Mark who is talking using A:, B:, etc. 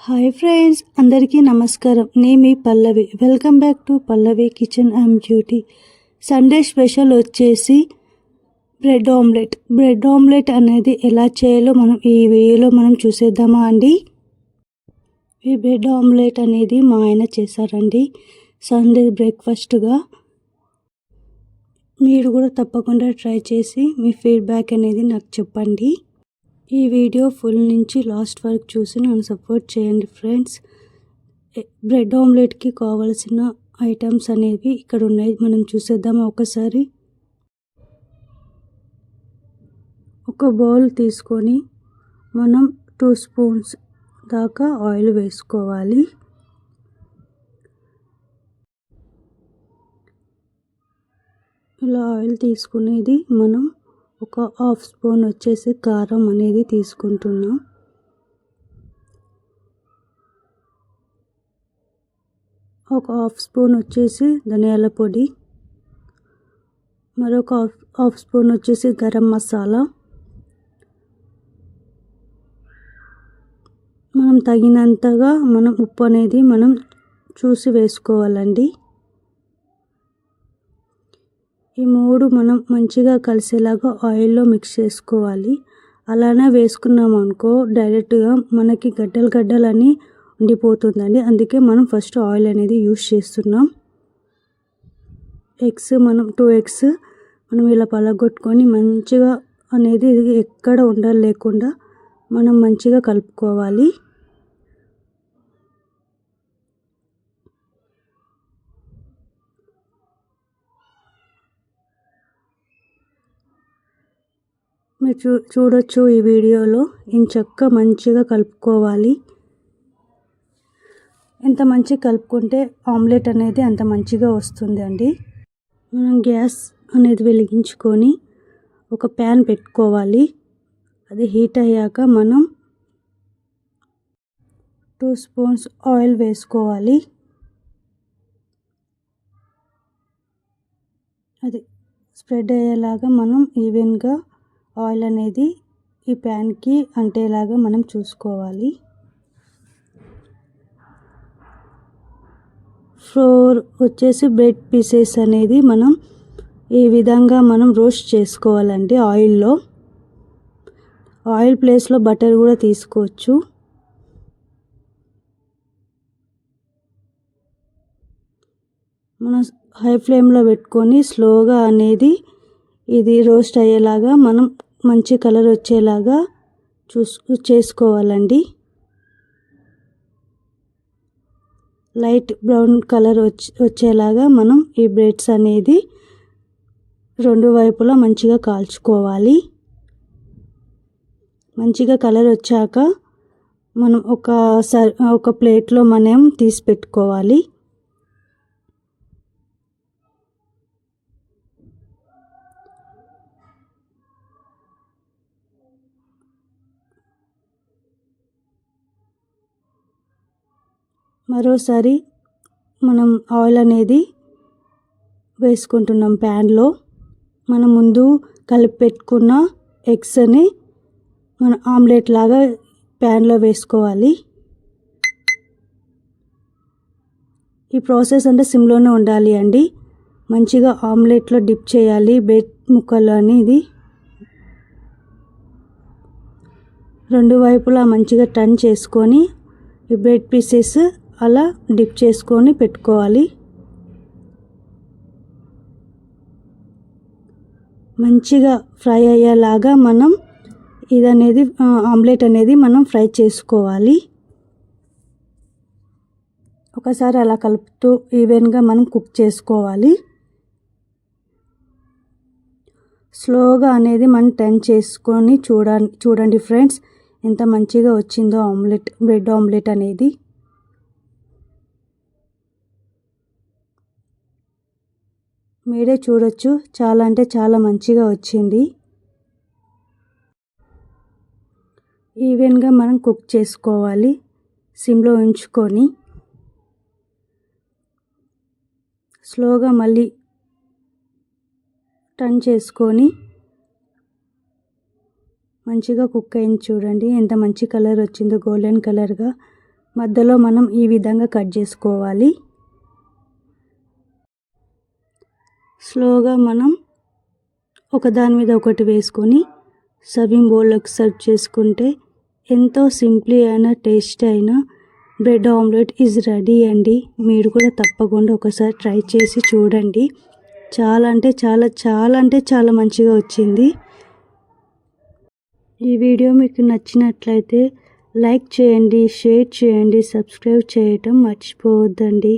A: Hi friends, అందరికీ నమస్కారం. నేను మీ Pallavi. Welcome back to Pallavi kitchen and beauty. Sunday special వచ్చేసి బ్రెడ్ ఆమ్లెట్ అనేది ఎలా చేయాలో మనం ఈ వీడియోలో చూసేద్దామా అండి. ఈ బ్రెడ్ ఆమ్లెట్ అనేది మా ఆయన చేశారండి సండే బ్రేక్ఫాస్ట్గా. మీరు కూడా తప్పకుండా ట్రై చేసి మీ ఫీడ్బ్యాక్ అనేది నాకు చెప్పండి. ఈ వీడియో ఫుల్ నుంచి లాస్ట్ వరకు చూసి నన్ను సపోర్ట్ చేయండి ఫ్రెండ్స్. బ్రెడ్ ఆమ్లెట్కి కావాల్సిన ఐటమ్స్ అనేవి ఇక్కడ ఉన్నాయి, మనం చూసేద్దామా ఒకసారి. ఒక బౌల్ తీసుకొని మనం 2 స్పూన్స్ దాకా ఆయిల్ వేసుకోవాలి. ఇలా ఆయిల్ తీసుకునేది మనం ఒక 1/2 స్పూన్ వచ్చేసి కారం అనేది తీసుకుంటున్నాం. ఒక 1/2 స్పూన్ వచ్చేసి ధనియాల పొడి, మరొక 1/2 స్పూన్ వచ్చేసి గరం మసాలా, మనం తగినంతగా ఉప్పు అనేది చూసి వేసుకోవాలండి. ఈ 3 మనం మంచిగా కలిసేలాగా ఆయిల్లో మిక్స్ చేసుకోవాలి. అలానే వేసుకున్నాం అనుకో డైరెక్ట్గా మనకి గడ్డలని ఉండిపోతుందండి. అందుకే మనం ఫస్ట్ ఆయిల్ అనేది యూస్ చేస్తున్నాం. ఎగ్స్ 2 ఎగ్స్ ఇలా పలగొట్టుకొని మంచిగా అనేది ఎక్కడ ఉండలు లేకుండా మంచిగా కలుపుకోవాలి. మీరు చూడొచ్చు ఈ వీడియోలో ఇంచక్క మంచిగా కలుపుకోవాలి. ఎంత మంచిగా కలుపుకుంటే ఆమ్లెట్ అనేది అంత మంచిగా వస్తుంది అండి. మనం గ్యాస్ అనేది వెలిగించుకొని ఒక ప్యాన్ పెట్టుకోవాలి. అది హీట్ అయ్యాక మనం 2 స్పూన్స్ ఆయిల్ వేసుకోవాలి. అది స్ప్రెడ్ అయ్యేలాగా మనం ఈవెన్గా ఆయిల్ అనేది ఈ ప్యాన్కి అంటేలాగా మనం చూసుకోవాలి. 4 వచ్చేసి బ్రెడ్ పీసెస్ అనేది ఈ విధంగా రోస్ట్ చేసుకోవాలండి ఆయిల్లో. ఆయిల్ ప్లేస్లో బటర్ కూడా తీసుకోవచ్చు. మనం హై ఫ్లేమ్లో పెట్టుకొని స్లోగా అనేది ఇది రోస్ట్ అయ్యేలాగా మంచి కలర్ వచ్చేలాగా చేసుకోవాలండి. లైట్ బ్రౌన్ కలర్ వచ్చేలాగా ఈ బ్రెడ్స్ అనేది 2 వైపులా మంచిగా కాల్చుకోవాలి. మంచిగా కలర్ వచ్చాక ఒక ప్లేట్లో తీసి పెట్టుకోవాలి. మరోసారి ఆయిల్ అనేది వేసుకుంటున్నాం ప్యాన్లో. ముందు కలిపి పెట్టుకున్న ఎగ్స్ని ఆమ్లెట్ లాగా ప్యాన్లో వేసుకోవాలి. ఈ ప్రాసెస్ అంటే సిమ్లోనే ఉండాలి అండి. మంచిగా ఆమ్లెట్లో డిప్ చేయాలి బ్రెడ్ ముక్కలు అనేది. 2 వైపులా మంచిగా టర్న్ చేసుకొని ఈ బ్రెడ్ పీసెస్ అలా డిప్ చేసుకొని పెట్టుకోవాలి. మంచిగా ఫ్రై అయ్యేలాగా ఆమ్లెట్ అనేది ఫ్రై చేసుకోవాలి. ఒకసారి అలా కలుపుతూ ఈవెన్గా కుక్ చేసుకోవాలి. స్లోగా అనేది టర్న్ చేసుకొని చూడండి ఫ్రెండ్స్, ఎంత మంచిగా వచ్చిందో బ్రెడ్ ఆమ్లెట్ అనేది. మీరే చూడొచ్చు, చాలా అంటే చాలా మంచిగా వచ్చింది. ఈవెన్గా కుక్ చేసుకోవాలి సిమ్లో ఉంచుకొని. స్లోగా మళ్ళీ టర్న్ చేసుకొని మంచిగా కుక్ అయింది. చూడండి ఎంత మంచి కలర్ వచ్చిందో, గోల్డెన్ కలర్గా. మధ్యలో మనం ఈ విధంగా కట్ చేసుకోవాలి. స్లోగా మనం ఒకదాని మీద ఒకటి వేసుకొని సర్వింగ్ బౌల్లోకి సర్వ్ చేసుకుంటే ఎంతో సింప్లీ అయిన టేస్టీ అయిన బ్రెడ్ ఆమ్లెట్ ఈజ్ రెడీ అండి. మీరు కూడా తప్పకుండా ఒకసారి ట్రై చేసి చూడండి. చాలా అంటే చాలా మంచిగా వచ్చింది. ఈ వీడియో మీకు నచ్చినట్లయితే లైక్ చేయండి, షేర్ చేయండి, సబ్స్క్రైబ్ చేయటం మర్చిపోవద్దండి.